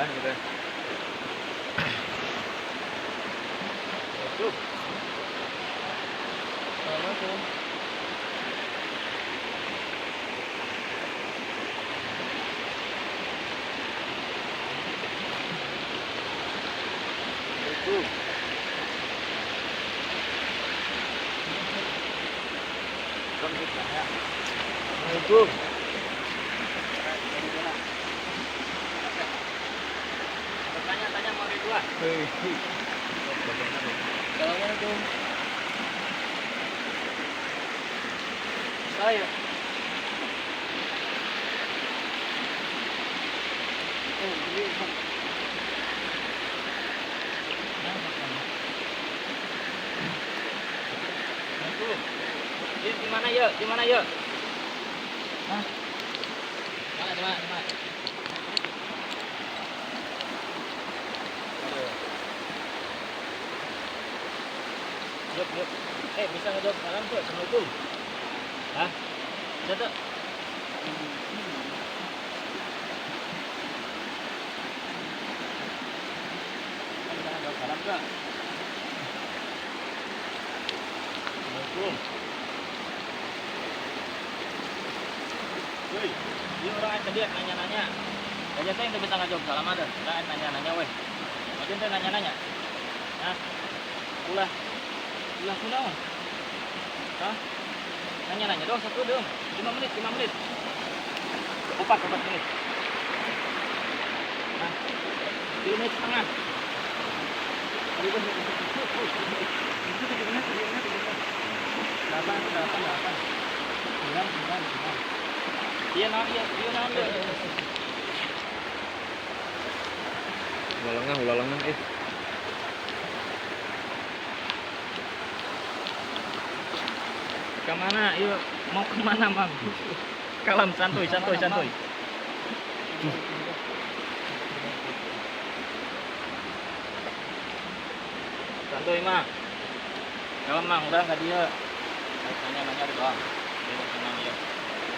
jalan gitu. Tuh. Assalamualaikum. Assalamualaikum. Tanya mau Ridwan. Assalamualaikum. Saya. Oh, ini di mana yuk? Di mana yuk? Hah? Di mana? Yuk. Bisa ngejawab salam tuh. Assalamualaikum. Hah? Bisa tuh? Bisa ngejawab salam tuh? Assalamualaikum. Woi, ini orang tadi nanya-nanya. Aja saya yang bisa ngajak salam ada. Orang nanya-nanya, weh. Aja saya nanya-nanya. Hah? Ulah kunaon? Hah? Nanya-nanya dong, satu dong. 5 menit. 4 menit. Hah? 3 menit setengah. Delapan. 9. Iya naon. Ulah lengah. Kemana? Yuk, mau kemana, Mang? Kalem, santuy. Santuy, Mang. Kalem, Mang. Udah nggak dia. Nanya doang.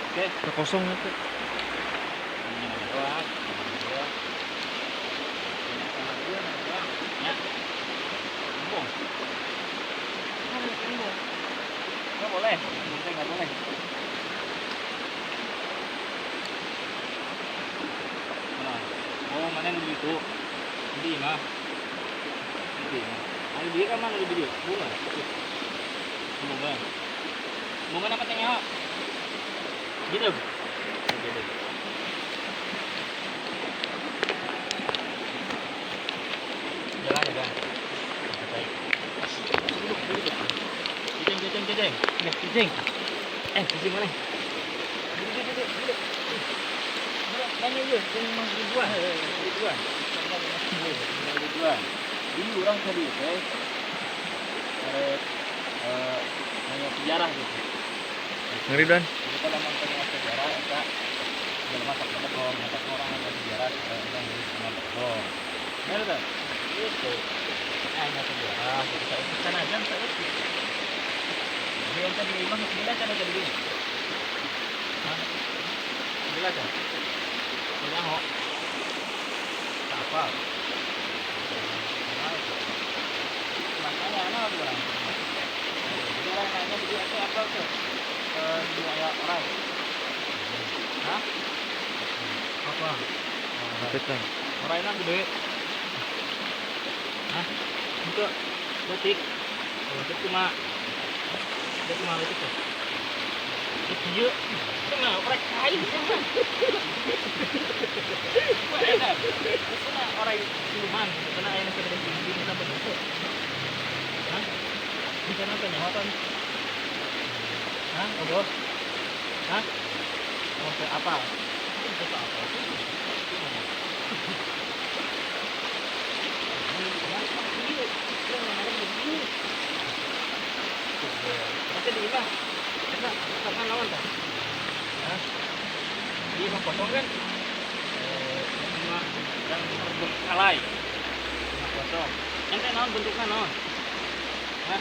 Oke. Kosong itu. Nanya doang. Ya. Bumbung. Nggak boleh. Nggak boleh. Oh, mana yang begitu? Ini mah. Ada dia kan mana di video? Bunga. Bunga apa tengok? Gitu. Jalan. Kijeng. Kijeng mana? Duduk. Tanya aja, yang Mas Ridwan. Ini orang tadi, nanya sejarah gitu. Ridwan. Jadi kalau mau sejarah, kita dalam masak orang ada sejarah, kita orang jadi sejarah. Benar tak? Itu. Hanya sejarah, kita ikutkan aja, saya ikut. Yang tadi memang bila cara tadi ini. Hah? Bila kan? Punya ho. Apa? Makanya anak bilang. Jadi orang nanya dia itu apa tuh? Dua orang. Hah? Apa? Betul. Orang enak gede. Hah? Untuk detik. Untuk cuma itu tuh. Itu kenapa orang kain sama? Enak. Karena orang siluman, karena ayam sudah di sampai itu. Hah? Di sana penyehatan. Hah? Obor? Hah? Mau apa? Itu apa? Nanti di imah, kita lawan kan? Di imah kosong kan? Imah yang bentuk alay, imah kosong. Ente naon bentuknya naon? Hah?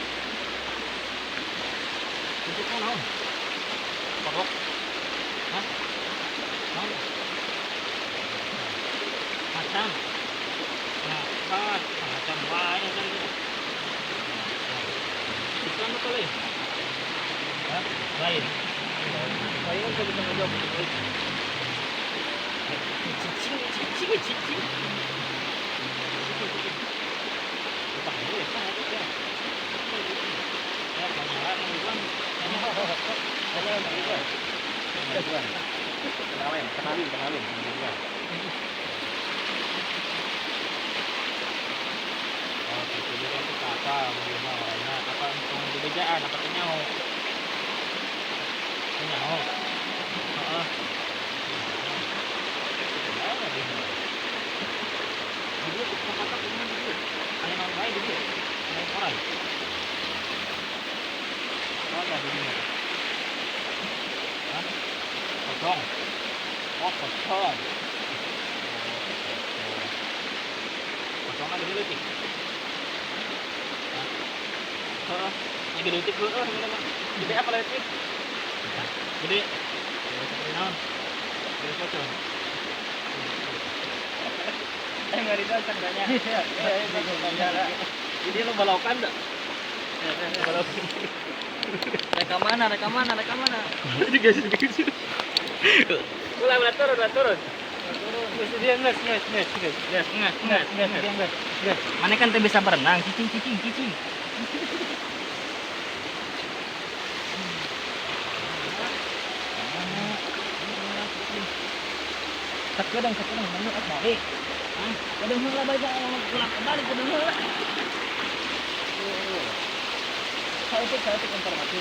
Bentuknya naon? Pokok? Hah? Naon? Macam? kan macam wae kan gitu. Bukan betul ya? Hah? Lain. Lain kan saya bisa ngejawab betul. Cicing. Utang dulu ya, kan itu ya. Ya, kamera kan kenalin. Oh, gitu juga itu apa mau orangnya apa untuk di bejaan apa nyaho. Nyaho. Heeh. Dia kata ini dia. Ada orang lain dia. Ada orang. Oh, ada ini. Hah? Kosong. Oh, kosong. Kosong ada di letik. Heeh. Yang gede letik heeh sebenarnya. Gede apa letik? Gede. Seperti naon? Gede kosong. Nggak itu tandanya. Jadi lo balokan dah. Balokan. Reka mana? Guys. Ulah turun. Dia nges. Mana kan bisa berenang, cicing. Kadang mana balik. Kadang heula bae pulang kembali kadang heula. Saya itu informasi.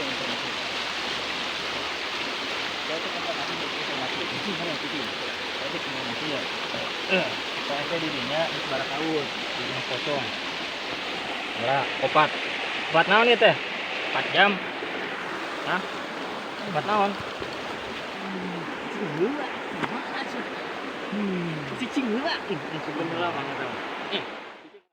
Ya. Saya dirinya sebarang tahun, di kosong. Ya, opat. Opat naon ieu teh? 4 jam. Hah? Opat naon? Cicing heula. Cicing heula. Sebenarnya mana tahu.